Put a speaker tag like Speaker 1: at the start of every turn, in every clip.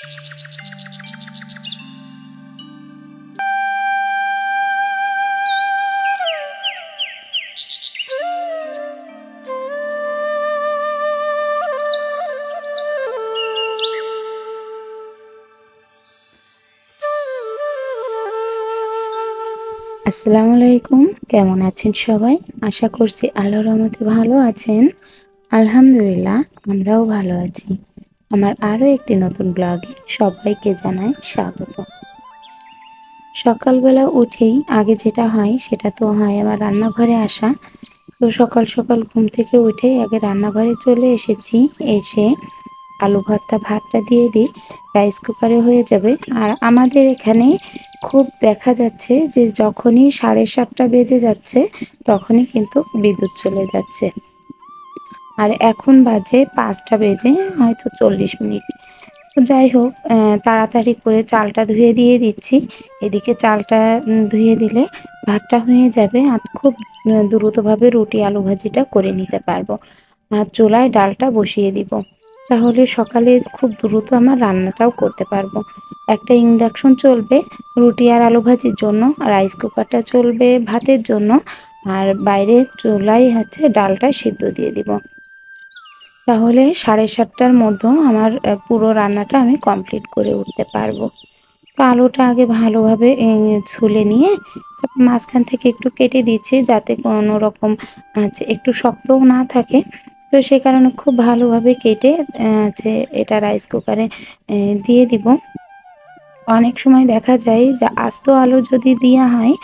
Speaker 1: আসসালামু আলাইকুম, কেমন আছেন সবাই? আশা করছি আল্লাহর রহমতে ভালো আছেন। আলহামদুলিল্লাহ, আমরাও ভালো আছি। আমার আরও একটি নতুন ব্লগে সবাইকে জানাই স্বাগত। সকালবেলা উঠেই আগে যেটা হয় সেটা তো হয় আমার রান্নাঘরে আসা। তো সকাল সকাল ঘুম থেকে উঠেই আগে রান্নাঘরে চলে এসেছি। এসে আলু ভর্তা ভাতটা দিয়ে দিই, রাইস কুকারে হয়ে যাবে। আর আমাদের এখানে খুব দেখা যাচ্ছে যে যখনই 7:30 বেজে যাচ্ছে তখনই কিন্তু বিদ্যুৎ চলে যাচ্ছে। আর এখন বাজে 5টা বেজে হয়তো 40 মিনিট। তো যাই হোক, তাড়াতাড়ি করে চালটা ধুয়ে দিয়ে দিচ্ছি। এদিকে চালটা ধুয়ে দিলে ভাতটা হয়ে যাবে আর খুব দ্রুতভাবে রুটি আলু ভাজিটা করে নিতে পারবো। আর চুলায় ডালটা বসিয়ে দিব, তাহলে সকালে খুব দ্রুত আমার রান্নাটাও করতে পারবো। একটা ইন্ডাকশন চলবে রুটি আর আলু ভাজির জন্য, রাইস কুকারটা চলবে ভাতের জন্য, আর বাইরে চুলায় হচ্ছে ডালটা সিদ্ধ দিয়ে দিব। তাহলে 7:30টার মধ্যে আমার পুরো রান্নাটা আমি কমপ্লিট করে উঠতে পারবো। তো আলুটা আগে ভালোভাবে ছুলে নিয়ে তারপর মাঝখান থেকে একটু কেটে দিচ্ছি যাতে কোনো রকম একটু শক্তও না থাকে। তো সে কারণে খুব ভালোভাবে কেটে এটা রাইস কুকারে দিয়ে দিব। অনেক সময় দেখা যায় যে আস্ত আলু যদি দেওয়া হয়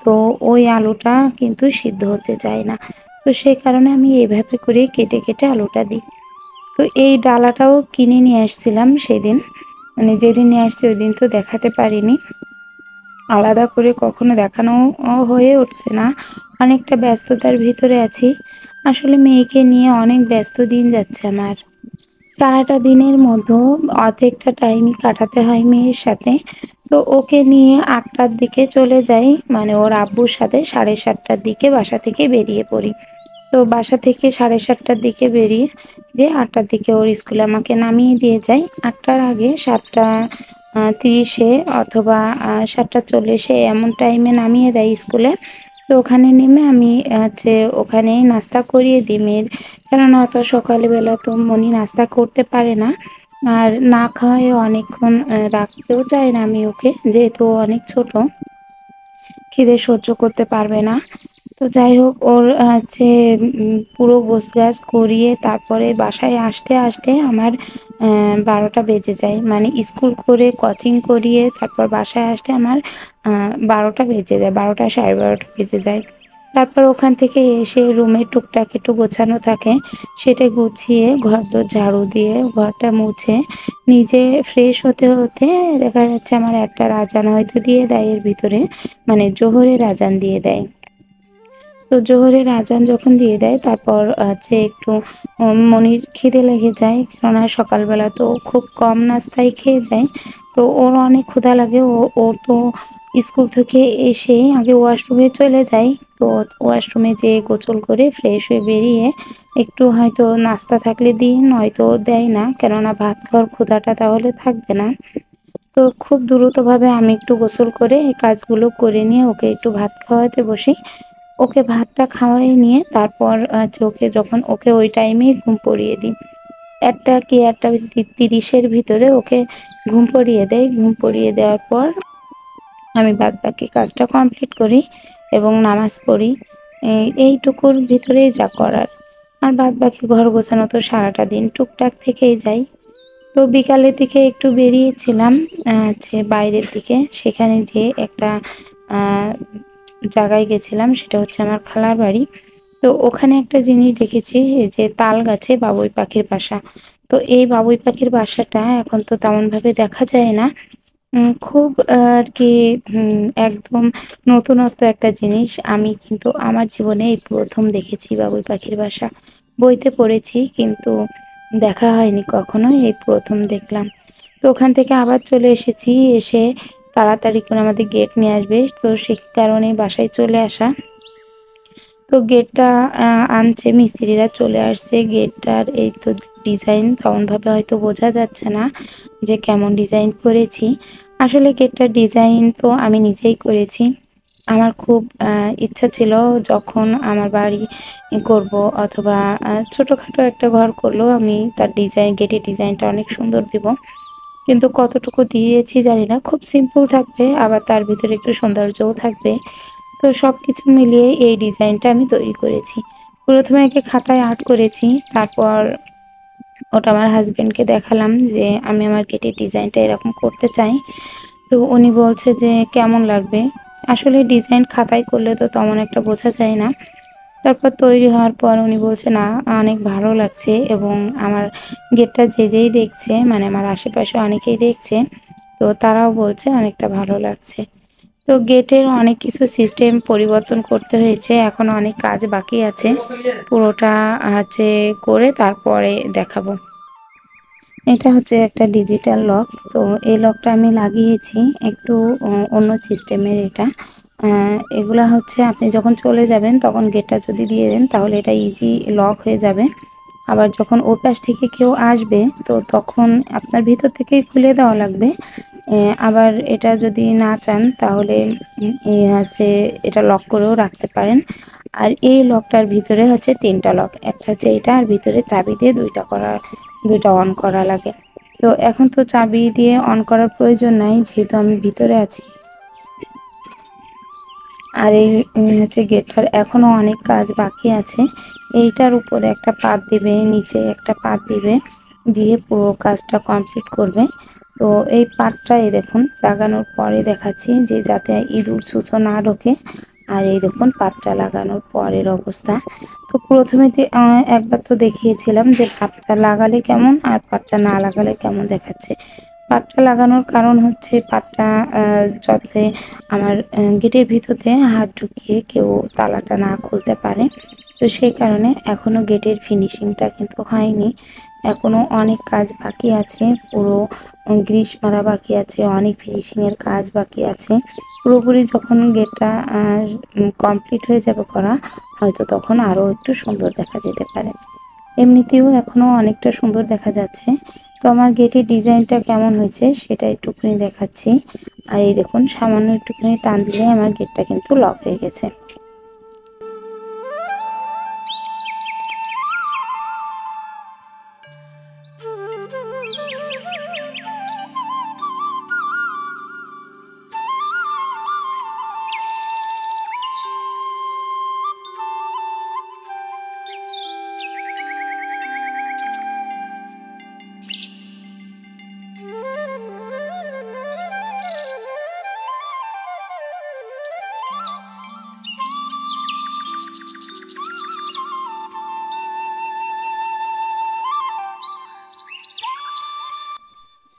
Speaker 1: তো ওই আলুটা কিন্তু সিদ্ধ হতে চায় না। তো সেই কারণে আমি এইভাবে করে কেটে কেটে আলুটা দিই। তো এই ডালাটাও কিনে নিয়ে আসছিলাম সেদিন, মানে যেদিন নিয়ে আসছি ওই দিন তো দেখাতে পারিনি, আলাদা করে কখনো দেখানো হয়ে উঠছে না, অনেকটা ব্যস্ততার ভিতরে আছি। আসলে মেয়েকে নিয়ে অনেক ব্যস্ত দিন যাচ্ছে আমার। সারাটা দিনের মধ্যে অর্ধেকটা টাইমই কাটাতে হয় মেয়ের সাথে। তো ওকে নিয়ে 8টার দিকে চলে যাই, মানে ওর আব্বুর সাথে 7:30টার দিকে বাসা থেকে বেরিয়ে পড়ি। তো বাসা থেকে 7:30টার দিকে বেরিয়ে যে 8টার দিকে ওর স্কুলে আমাকে নামিয়ে দিয়ে যায়। 8টার আগে 7টা 30-এ অথবা 7টা 40-এ এমন টাইমে নামিয়ে দেয় স্কুলে। তো ওখানে নেমে আমি ওখানেই নাস্তা করিয়ে দিই মেয়ের, কেননা অত সকালবেলা তো মনি নাস্তা করতে পারে না। আর না খাওয়ায় অনেকক্ষণ রাখতেও চায় না আমি ওকে, যেহেতু অনেক ছোট, খিদে সহ্য করতে পারবে না। তো যাই হোক, ওর পুরো গোছগাছ করিয়ে তারপরে বাসায় আসতে আসতে আমার 12টা বেজে যায়। মানে স্কুল করে কোচিং করিয়ে তারপর বাসায় আসতে আমার 12টা বেজে যায়, 12টা 12:30 বেজে যায়। তারপর ওখান থেকে এসে রুমে টুকটাক একটু গোছানো থাকে, সেটা গুছিয়ে ঘরদোর ঝাড়ু দিয়ে ঘরটা মুছে নিজে ফ্রেশ হতে হতে দেখা যাচ্ছে আমার একটা আজান হয়তো দিয়ে দেয় এর ভিতরে, মানে জোহরের আজান দিয়ে দেয়। তো জোহরের আজান যখন দিয়ে দেয় তারপর একটু মনির খিদে লেগে যায়, কেননা সকালবেলা তো খুব কম নাস্তাই খেয়ে যায়। তো ওর অনেক ক্ষুধা লাগে। ও তো স্কুল থেকে এসে আগে ওয়াশরুমে চলে যায়। তো ওয়াশরুমে যেয়ে গোসল করে ফ্রেশ হয়ে বেরিয়ে একটু হয়তো নাস্তা থাকলে দিই, নয়তো দেয় না, কেননা ভাত খাওয়ার ক্ষুধাটা তাহলে থাকবে না। তো খুব দ্রুতভাবে আমি একটু গোসল করে এই কাজগুলো করে নিয়ে ওকে একটু ভাত খাওয়াতে বসি। ওকে ভাতটা খাওয়াই নিয়ে তারপর ওকে ওই টাইমেই ঘুম পড়িয়ে দিই। 1টা 30-এর ভিতরে ওকে ঘুম পড়িয়ে দেয়। ঘুম পড়িয়ে দেওয়ার পর আমি বাদবাকি কাজটা কমপ্লিট করি এবং নামাজ পড়ি। এইটুকুর ভিতরেই যা করার। আর বাদবাকি ঘর গোছানো তো সারাটা দিন টুকটাক থেকেই যায়। তো বিকালের দিকে একটু বেরিয়েছিলাম বাইরের দিকে, সেখানে যেয়ে একটা জায়গায় গেছিলাম, সেটা হচ্ছে আমার খালার বাড়ি। তো ওখানে একটা জিনিস দেখেছি, এই যে তাল গাছে বাবুই পাখির বাসা। তো এই বাবুই পাখির বাসাটা এখন তো তেমন ভাবে দেখা যায় না। খুব আর কি একদম নতুনত্ব একটা জিনিস। আমি কিন্তু আমার জীবনে এই প্রথম দেখেছি বাবুই পাখির বাসা। বইতে পড়েছি কিন্তু দেখা হয়নি কখনো, এই প্রথম দেখলাম। তো ওখান থেকে আবার চলে এসেছি, এসে তাড়াতাড়ি করে আমাদের গেট নিয়ে আসবে, তো সেই কারণে বাসায় চলে আসা। তো গেটটা আনছে, মিস্ত্রিরা চলে আসছে, গেটটার এই তো ডিজাইন তেমনভাবে হয়তো বোঝা যাচ্ছে না যে কেমন ডিজাইন করেছি। আসলে গেটটার ডিজাইন তো আমি নিজেই করেছি। আমার খুব ইচ্ছা ছিল যখন আমার বাড়ি করব অথবা ছোটোখাটো একটা ঘর করলেও আমি তার গেটের ডিজাইনটা অনেক সুন্দর দিব। কিন্তু কতটুকু দিয়েছি জানি না, খুব সিম্পল থাকবে আবার তার ভিতরে একটু সৌন্দর্যও থাকবে। তো সব কিছু মিলিয়ে এই ডিজাইনটা আমি তৈরি করেছি। প্রথমে একে খাতায় আর্ট করেছি, তারপর ওটা আমার হাজবেন্ডকে দেখালাম যে আমি আমার গেটের ডিজাইনটা এরকম করতে চাই। তো উনি বলছে যে কেমন লাগবে। আসলে ডিজাইন খাতায় করলে তো তেমন একটা বোঝা যায় না। তারপর তৈরি হওয়ার পর উনি বলছে না, অনেক ভালো লাগছে, এবং আমার গেটটা যেই দেখছে, মানে আমার আশেপাশে অনেকেই দেখছে, তো তারাও বলছে অনেকটা ভালো লাগছে। তো গেটের অনেক কিছু সিস্টেম পরিবর্তন করতে হয়েছে, এখন অনেক কাজ বাকি আছে। পুরোটা করে তারপরে দেখাবো। এটা হচ্ছে একটা ডিজিটাল লক। তো এই লকটা আমি লাগিয়েছি একটু অন্য সিস্টেমের। এটা এগুলা হচ্ছে আপনি যখন চলে যাবেন তখন গেটটা যদি দিয়ে দেন তাহলে এটা ইজি লক হয়ে যাবে। আবার যখন ওই পাশ থেকে কেউ আসবে তো তখন আপনার ভিতর থেকেই খুলে দেওয়া লাগবে। আবার এটা যদি না চান তাহলে আছে এটা লক করেও রাখতে পারেন। আর এই লকটার ভিতরে হচ্ছে 3টা লক, একটা হচ্ছে এটা, আর ভিতরে চাবি দিয়ে দুইটা অন করা লাগে। তো এখন তো চাবি দিয়ে অন করার প্রয়োজন নাই, যেহেতু আমি ভিতরে আছি। আর এই হচ্ছে গেটটার এখনো অনেক কাজ বাকি আছে। এইটার উপরে একটা পাত দিবে, নিচে একটা পাত দিবে, দিয়ে পুরো কাজটা কমপ্লিট করবে। তো এই পাতটা এই দেখুন লাগানোর পরে দেখাচ্ছি যে যাতে ইঁদুর ছুঁচো না ঢোকে। আর এই দেখুন পাতটা লাগানোর পরের অবস্থা। তো প্রথমে একবার তো দেখিয়েছিলাম যে পাতটা লাগালে কেমন আর পাতটা না লাগালে কেমন দেখাচ্ছে। পাটটা লাগানোর কারণ হচ্ছে পাটটা যাতে আমার গেটের ভিতরে হাত ঢুকিয়ে কেউ তালাটা না খুলতে পারে। তো সেই কারণে এখনও গেটের ফিনিশিংটা কিন্তু হয়নি, এখনও অনেক কাজ বাকি আছে। পুরো গ্রিস মারা বাকি আছে, অনেক ফিনিশিংয়ের কাজ বাকি আছে। পুরোপুরি যখন গেটটা কমপ্লিট হয়ে যাবে করা, হয়তো তখন আরও একটু সুন্দর দেখা যেতে পারে। এমনিতেও এখনও অনেকটা সুন্দর দেখা যাচ্ছে। তো আমার গেটের ডিজাইনটা কেমন হয়েছে সেটা একটুখানি দেখাচ্ছি। আর এই দেখুন সামান্য একটুখানি টান দিলে আমার গেটটা কিন্তু লক হয়ে গেছে।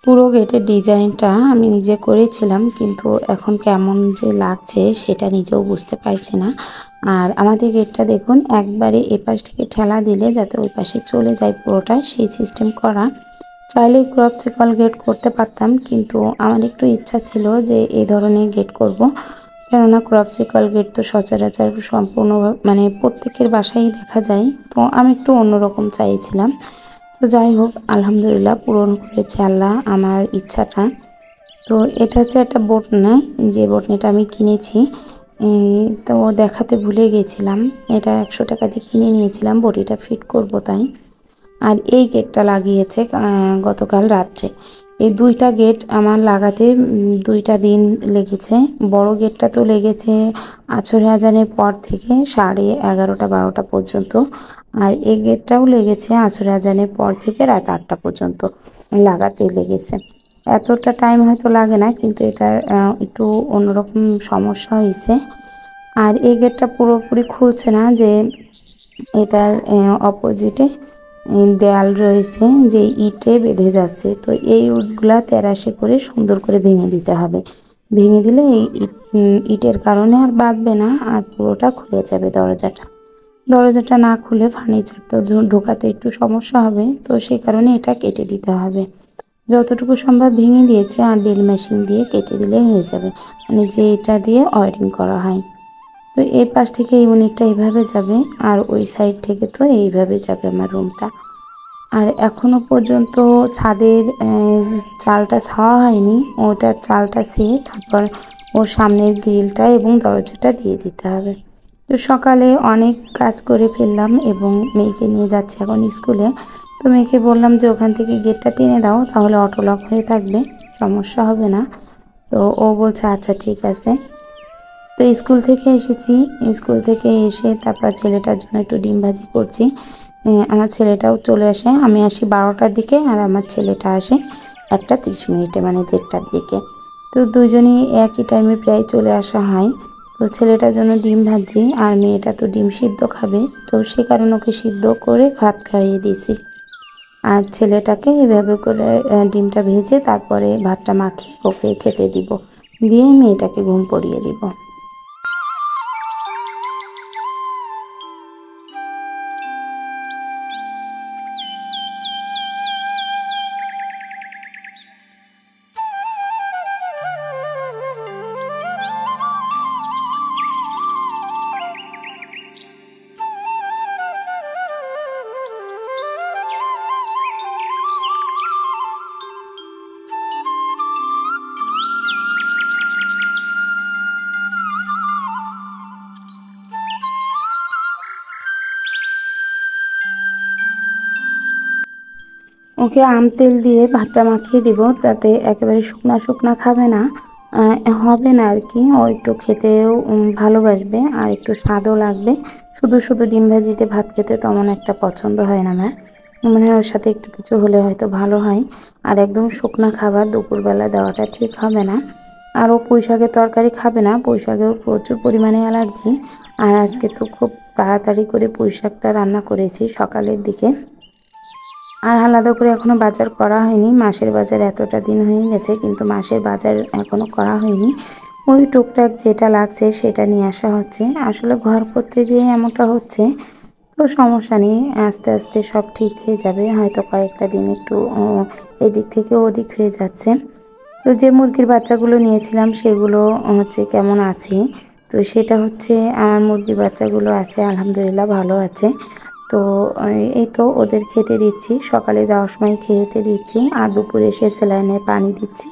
Speaker 1: পুরো গেটের ডিজাইনটা আমি নিজে করেছিলাম, কিন্তু এখন কেমন যে লাগছে সেটা নিজেও বুঝতে পারছি না। আর আমাদের গেটটা দেখুন একবারে এপাশ থেকে ঠেলা দিলে যাতে ওই পাশে চলে যায় পুরোটাই, সেই সিস্টেম করা। চাইলেই ক্রপসিকল গেট করতে পারতাম, কিন্তু আমার একটু ইচ্ছা ছিল যে এই ধরনের গেট করব। কেননা ক্রপসিকল গেট তো সচরাচর সম্পূর্ণ মানে প্রত্যেকের বাসায় দেখা যায়, তো আমি একটু অন্যরকম চাইছিলাম। তো যাই হোক, আলহামদুলিল্লাহ পূরণ করেছে আল্লাহ আমার ইচ্ছাটা। তো এটা হচ্ছে একটা বটনা, যে বটনাটা আমি কিনেছি, তো দেখাতে ভুলে গেছিলাম। এটা 100 টাকা দিয়ে কিনে নিয়েছিলাম বডিটা ফিট করব তাই। আর এই গেটটা লাগিয়েছে গতকাল রাত্রে। এই 2টা গেট আমার লাগাতে 2টা দিন লেগেছে। বড় গেটটা তো লেগেছে আছর আজানের পর থেকে 11:30 12টা পর্যন্ত। আর এই গেটটাও লেগেছে আছর আজানের পর থেকে রাত 8টা পর্যন্ত লাগাতে লেগেছে। এতটা টাইম হয়তো লাগে না, কিন্তু এটা একটু অন্যরকম সমস্যা হয়েছে। আর এই গেটটা পুরোপুরি খুলছে না, যে এটার অপোজিটে দেয়াল রয়েছে যে ইটে বেঁধে যাচ্ছে। তো এই ইটগুলা তেরাশি করে সুন্দর করে ভেঙে দিতে হবে। ভেঙে দিলে এই ইটের কারণে আর বাঁধবে না, আর পুরোটা খুলে যাবে দরজাটা না খুলে ফার্নিচারটা ঢোকাতে একটু সমস্যা হবে, তো সেই কারণে এটা কেটে দিতে হবে। যতটুকু সম্ভব ভেঙে দিয়েছে, আর ড্রিল মেশিন দিয়ে কেটে দিলে হয়ে যাবে, মানে যে এটা দিয়ে ওয়্যারিং করা হয়। তো এই পাশ থেকে এই ইউনিটটা এইভাবে যাবে, আর ওই সাইড থেকে তো এইভাবে যাবে আমার রুমটা। আর এখনো পর্যন্ত ছাদের চালটা ছাওয়া হয়নি। ওটা চালটা ছেয়ে তারপর ওর সামনের গ্রিলটা এবং দরজাটা দিয়ে দিতে হবে। তো সকালে অনেক কাজ করে ফেললাম এবং মেয়েকে নিয়ে যাচ্ছি এখন স্কুলে। তো মেয়েকে বললাম যে ওখান থেকে গেটটা টেনে দাও, তাহলে অটো লক হয়ে থাকবে, সমস্যা হবে না। তো ও বলছে আচ্ছা ঠিক আছে। তো স্কুল থেকে এসেছি, স্কুল থেকে এসে তারপর ছেলেটার জন্য একটু ডিম ভাজি করছি। আমার ছেলেটাও চলে আসে, আমি আসি 12টার দিকে আর আমার ছেলেটা আসে 1:30 মানে 1:30টার দিকে। তো দুজনেই একই টাইমে প্রায় চলে আসা হয়। তো ছেলেটার জন্য ডিম ভাজি আর মেয়েটা তো ডিম সিদ্ধ খাবে, তো সে কারণে ওকে সিদ্ধ করে ভাত খাইয়ে দিয়েছি। আর ছেলেটাকে এভাবে করে ডিমটা ভেজে তারপরে ভাতটা মাখিয়ে ওকে খেতে দিব, দিয়ে মেয়েটাকে ঘুম পড়িয়ে দিব। ওকে আম তেল দিয়ে ভাতটা মাখিয়ে দিব, তাতে একেবারে শুকনা শুকনা খাবে না, হবে না আর কি। ও একটু খেতেও ভালোবাসবে আর একটু স্বাদও লাগবে। শুধু শুধু ডিম ভাজিতে ভাত খেতে তেমন একটা পছন্দ হয় না আমার, মনে হয় ওর সাথে একটু কিছু হলে হয়তো ভালো হয়। আর একদম শুকনা খাবার দুপুরবেলা দেওয়াটা ঠিক হবে না। আর ও পুঁই শাকের তরকারি খাবে না, পুঁই শাকেও প্রচুর পরিমাণে অ্যালার্জি। আর আজকে তো খুব তাড়াতাড়ি করে পুঁই শাকটা রান্না করেছি সকালের দিকে। আর আলাদা করে এখনও বাজার করা হয়নি, মাসের বাজার এতটা দিন হয়ে গেছে কিন্তু মাসের বাজার এখনও করা হয়নি। ওই টুকটাক যেটা লাগছে সেটা নিয়ে আসা হচ্ছে, আসলে ঘর করতে যেয়ে এমনটা হচ্ছে। তো সমস্যা নেই, আস্তে আস্তে সব ঠিক হয়ে যাবে, হয়তো কয়েকটা দিন একটু এদিক থেকে ওদিক হয়ে যাচ্ছে। তো যে মুরগির বাচ্চাগুলো নিয়েছিলাম সেগুলো হচ্ছে কেমন আছে, তো সেটা হচ্ছে আমার মুরগির বাচ্চাগুলো আছে আলহামদুলিল্লাহ ভালো আছে। তো এই তো ওদের খেতে দিচ্ছি, সকালে যাওয়ার সময় খেতে দিচ্ছি আর দুপুরে এসে স্যালাইনে পানি দিচ্ছি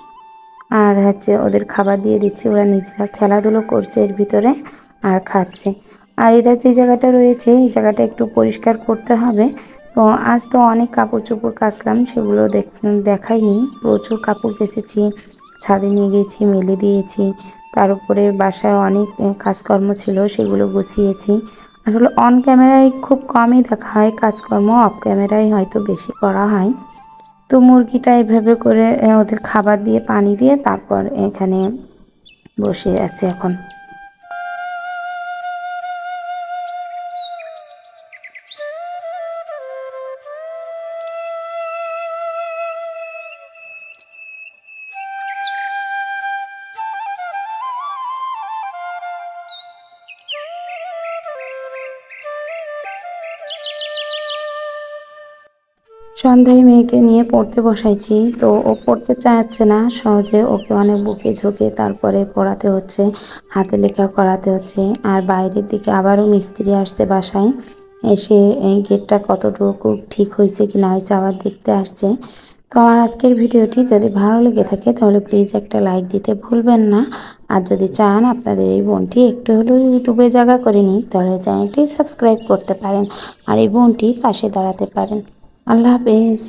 Speaker 1: আর হচ্ছে ওদের খাবার দিয়ে দিচ্ছি। ওরা নিজেরা খেলাধুলো করছে এর ভিতরে আর খাচ্ছে। আর এরা যে জায়গাটা রয়েছে এই জায়গাটা একটু পরিষ্কার করতে হবে। তো আজ তো অনেক কাপড় চোপড় কাচলাম, সেগুলো দেখাইনি। প্রচুর কাপড় কেচেছি, ছাদে নিয়ে গেছি, মেলে দিয়েছি। তার উপরে বাসায় অনেক কাজকর্ম ছিল, সেগুলো গুছিয়েছি। আসলে অন ক্যামেরায় খুব কমই দেখা হয় কাজকর্ম, অফ ক্যামেরায় হয়তো বেশি করা হয়। তো মুরগিটা এভাবে করে ওদের খাবার দিয়ে পানি দিয়ে তারপর এখানে বসে আছে এখন। সন্ধ্যায় মেয়েকে নিয়ে পড়তে বসাইছি, তো ও পড়তে চাচ্ছে না সহজে, ওকে অনেক বুকে ঝুঁকে তারপরে পড়াতে হচ্ছে, হাতে লেখা করাতে হচ্ছে। আর বাইরের দিকে আবারও মিস্ত্রি আসছে বাসায়, এসে এই গেটটা কতটুকু ঠিক হয়েছে কি না হয়েছে আবার দেখতে আসছে। তো আমার আজকের ভিডিওটি যদি ভালো লেগে থাকে তাহলে প্লিজ একটা লাইক দিতে ভুলবেন না। আর যদি চান আপনাদের এই বোনটি একটু হলেও ইউটিউবে জায়গা করে নিন তাহলে চ্যানেলটি সাবস্ক্রাইব করতে পারেন আর এই বোনটি পাশে দাঁড়াতে পারেন। আল্লাহ হাফেজ।